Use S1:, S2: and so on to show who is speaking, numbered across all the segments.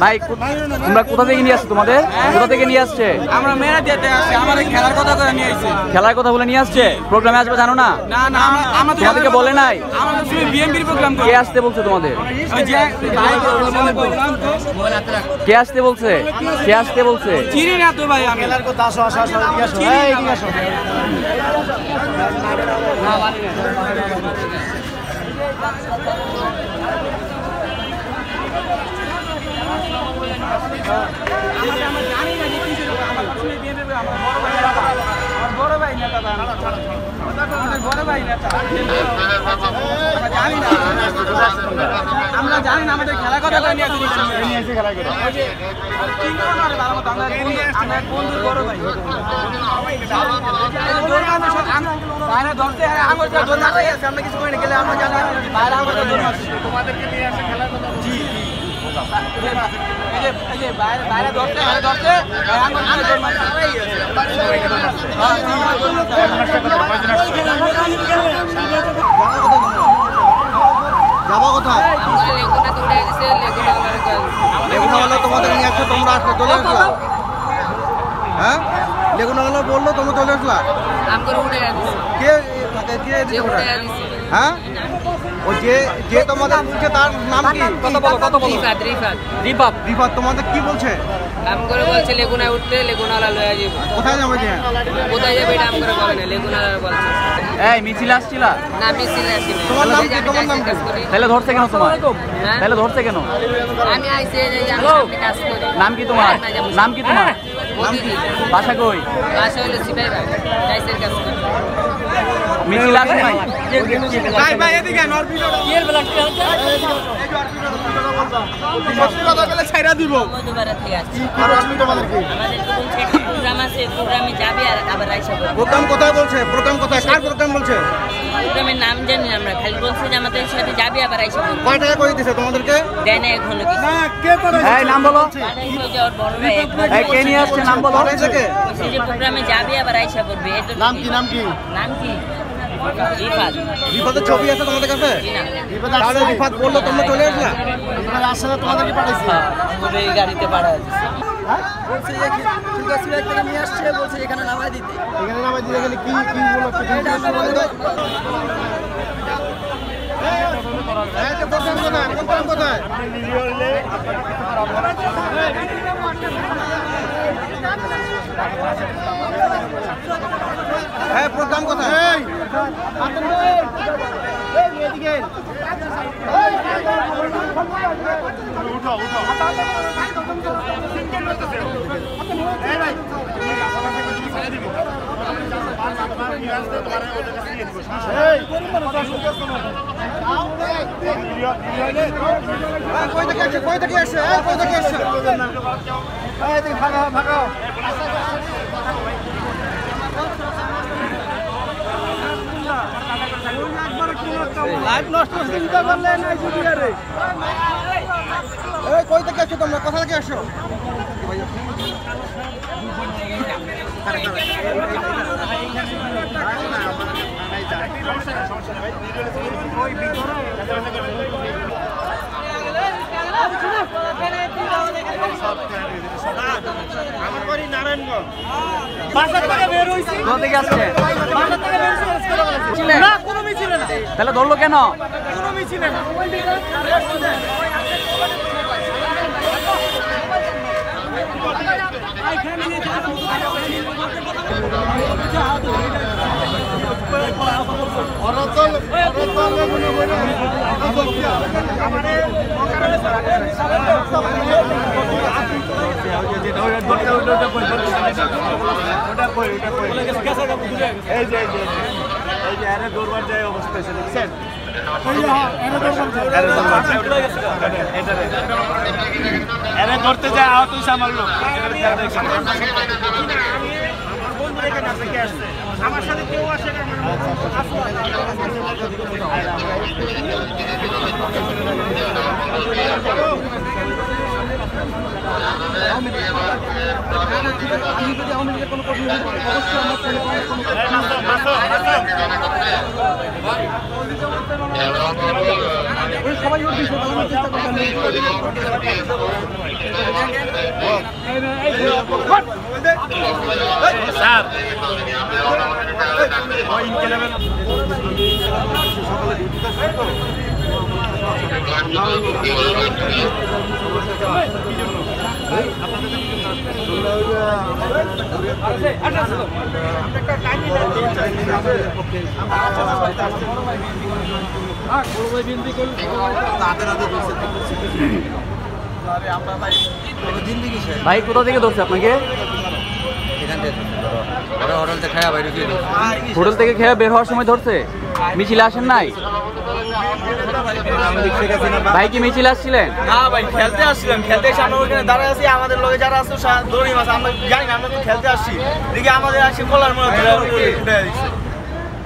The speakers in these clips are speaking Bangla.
S1: ভাই তোমরা কোথা থেকে নিয়ে আসছো? তোমাদের কোথা থেকে নিয়ে আসছে?
S2: আমরা মেরা দিতে আসছি, আমাদের খেলার কথা করে নিয়ে আসছে।
S1: খেলার কথা বলে নিয়ে আসছে? প্রোগ্রামে আসবে জানো না?
S2: না না,
S1: তোমাদেরকে বলে নাই?
S2: আমাদের শুধু বিএমপির প্রোগ্রাম।
S1: কে আসতে বলছে তোমাদের? কে আসতে বলছে? কে আসতে বলছে?
S2: চিনি না তো ভাই। আমি খেলার কথা আসো আসো আসো এদিকে আসো। বড় ভাই নেতা, বড় ভাই নেতা, আমরা জানি না। আমাদের খেলা কথা নিয়ে খেলা করে বন্ধুর বড় ভাই ধরতে আমরা কিছু করে গেলে আমরা জানি তোমাদেরকে নিয়ে আসে খেলা কথা। জি বাইরে ধরতে যাবো কোথায়? তোমাদের নিয়ে আসছে, তোমরা আসলে চলে আসলা। হ্যাঁ, লেগুনা হলো বললো তোমরা চলে আসলা। হ্যাঁ, ও যে তোমাদের বলছে তার নাম কি? কত বলো? রিফাত তোমাদের কি বলছে?
S3: আম করে বলছে লেগুনায় উঠতে, লেগুনালা লয়ে যাবে।
S2: কোথায় যাবে?
S3: কোথায় যাবে এটা আম করে বলে না, লেগুনালা বলছে।
S1: এই মিছিল আসছিলা?
S3: না মিছিল আসিনি।
S2: তোমার নাম কি? তোমার নাম কি?
S1: তাহলে ধরছে কেন তোমার? তাহলে ধরছে কেন?
S3: আমি আইছি এই যে আমি সামনে কাজ করি।
S1: নাম কি তোমার? নাম কি তোমার? বাসা কই?
S3: বাসা হলো সিপাহীবাগ, ডাইসের কাজ করি।
S1: মিছিল আসে নাই?
S2: ভাই ভাই এদিকে নর ভিডিও কি এর ব্লগ কি হচ্ছে? সত্যি কথা বলে ছাইরা দিব।
S3: মধুবাড়া থেকে আসছি।
S2: আর আসলে তোমাদের কি?
S3: আমাদের তো বলছে প্রোগ্রাম আছে, প্রোগ্রামে যাবে আর আবার আইসা করবে।
S2: প্রোগ্রাম কোথায় বলছে? প্রোগ্রাম কোথায়? কার প্রোগ্রাম বলছে?
S3: প্রোগ্রামের নাম জানি না আমরা, খালি বলছে যে আমাদের সাথে যাবে আবার আইসা করবে।
S2: কয় টাকা করে দিছে তোমাদেরকে?
S3: দেয় না এখনো কিছু।
S2: না কে করে?
S1: এই নাম বলো।
S3: যাওয়ার বড় ভাই
S1: এই কে নিয়ে আসছে? নাম বলো।
S3: বলছে যে প্রোগ্রামে যাবে আবার আইসা করবে।
S2: নাম কি? নাম কি?
S3: নাম কি? রিফাত।
S2: রিফাতের ছবি আছে তোমাদের কাছে? তাহলে রিফাত বললো তোমরা চলে আসলা? রিফাত আসছে না, তোমাদেরকে পাঠাইছে?
S3: ওই গাড়িতে পাঠা আছে।
S2: বলছে যে সিলেট থেকে নিয়ে আসছে, বলছে এখানে নামাই দিতে। এখানে নামাই দিতে গেলে কি কি বলো? কোথায়? হ্যাঁ, প্রোগ্রাম কোথায়? উঠো উঠো। কই থেকে আসছে? ভাগাও। লাইভ নষ্ট চিন্তা করলে নাই জুবিয়ারে। এই কই থেকে আসছো তোমরা? কোথা থেকে আসছো? আমার বাড়ি নারায়ণগঞ্জ। বাসা থেকে বের হইছি।
S1: কোথা থেকে আসছে?
S2: বাসা থেকে বের হইছি। না কোনো মিছিল না।
S1: তাহলে ধরলো কেন?
S2: কোনো মিছিল না। দৌড়বার যায় অবস্থা দেখছেন? ধরতে যায় আহত আমার লোক। আমার সাথে কেউ আসে না। যদি আওয়ামী লীগের কোনো প্রতিনিধি অবশ্যই আমরা সবাই ওর বিষয়ে বলার চেষ্টা করবেন।
S1: ভাই কোথা থেকে ধরছে আপনাকে? হোটেল থেকে খেয়ে বের হওয়ার সময় ধরছে? মিছিলে আসেন নাই? ভাই কি মিছিলে আসছিলেন?
S2: হ্যাঁ ভাই, খেলতে আসছিলাম। খেলতে এসে আমরা ওইখানে দাঁড়ায় আছি, আমাদের লোকে যারা আছে দৌড়ি মাছ, আমরা জানি না, আমরা তো খেলতে আসছি। দেখি আমাদের আসি কলার মনে উঠে দিচ্ছে।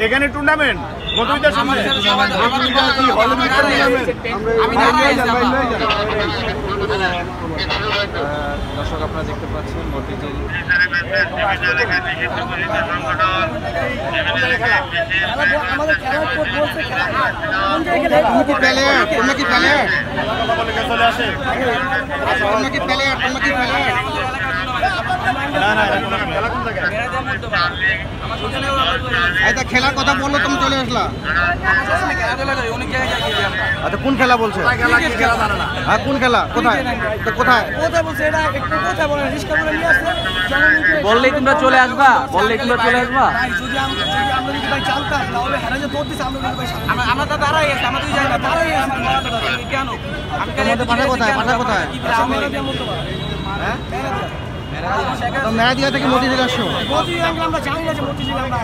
S4: এখানে টুর্নামেন্ট
S2: দর্শক আপনারা দেখতে পাচ্ছেন মতিঝিল খেলার কথা বললো, তুমি চলে আসলা। আচ্ছা, কোন খেলা বলছে? হ্যাঁ, কোন খেলা? কোথায় কোথায়
S1: বললেই তোমরা চলে আসবা? বললেই তোমরা চলে আসবা?
S2: মেরা দিয়া থেকে মতিঝিল আসছো?
S5: আমরা জানি না যে মতিঝিল আমরা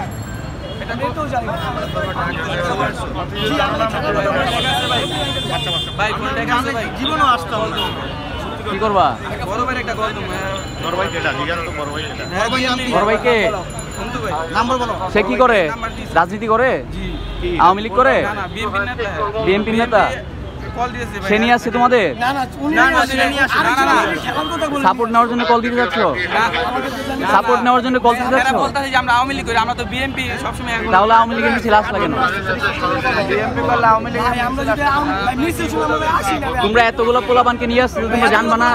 S5: এটা নিতেও জানি না।
S2: জীবনও আসতে হবে।
S1: কি করবা?
S5: বড় ভাই একটা গল্প
S4: বড় ভাই কেটা? জিজ্ঞাসা তো বড় ভাই কেটা?
S1: বড় ভাইকে?
S2: নাম্বার বলো।
S1: সে কি করে? রাজনীতি করে? আওয়ামী লীগ করে? বিএনপি নেতা? সে নিয়ে আসছে তোমাদের? সাপোর্ট নেওয়ার জন্য কল দিতে যাচ্ছ? সাপোর্ট নেওয়ার জন্য কল দিতে যাচ্ছ?
S5: আমরা আওয়ামী লীগ করি, আমরা তো বিএনপি সবসময়।
S1: তাহলে আওয়ামী লীগের মিছিল আসলা কেন? তোমরা এতগুলো পোলাপানকে নিয়ে আসছো, তোমরা জানবা না?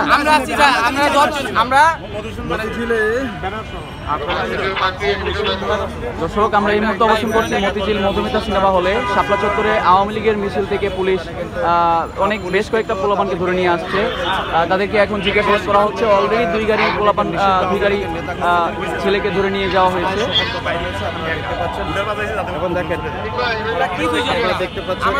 S1: দর্শক, আমরা এই মুহূর্তে অবস্থান করছি মতিঝিল মধুমিতা সিনেমা হলে। শাপলা চত্বরে আওয়ামী লীগের মিছিল থেকে পুলিশ বেশ কয়েকটা পোলাপানকে ধরে নিয়ে আসছে। তাদেরকে এখন জিজ্ঞাসাবাদ করা হচ্ছে। অলরেডি দুই গাড়ি ছেলেকে ধরে নিয়ে যাওয়া হয়েছে।
S2: এখন দেখেন, দেখতে পাচ্ছেন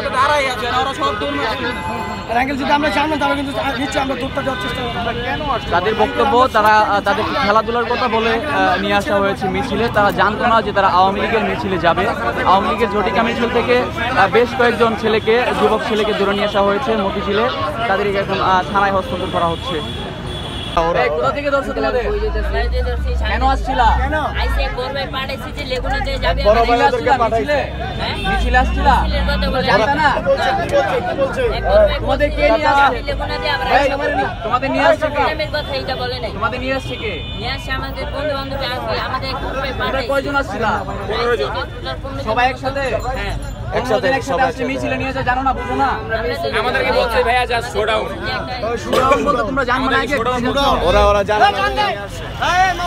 S1: তাদের বক্তব্য, তারা তাদের খেলাধুলার কথা বলে নিয়ে আসা হয়েছে মিছিলে। তারা জানতো না যে তারা আওয়ামী লীগের মিছিলে যাবে। আওয়ামী লীগের ঝটিকা মিছিল থেকে বেশ কয়েকজন যুবক ছেলেকে ধরে নিয়ে আসা হয়েছে মতিঝিলে। তাদেরকে এখন থানায় হস্তান্তর করা হচ্ছে। কোথা থেকে ধরছো তোমাদের? কেন আসছিলা? মিছিলে আসছিলা? জানতা না? তোমাদের কে নিয়ে আসছে? তোমাদের নিয়ে আসছে কে? তোমাদের নিয়ে আসছে কে?
S3: আমাদের বন্ধু বান্ধব আমাদের
S1: কয়জন আসছিলা? সবাই একসাথে? হ্যাঁ, একসাথে আসছে মিছিলে নিয়ে জানো না, বুঝো না?
S5: আমাদেরকে বলছে ভাইয়া জাস্ট শো ডাউন
S1: বলতে তোমরা জানবে না?
S2: ওরা জানে না।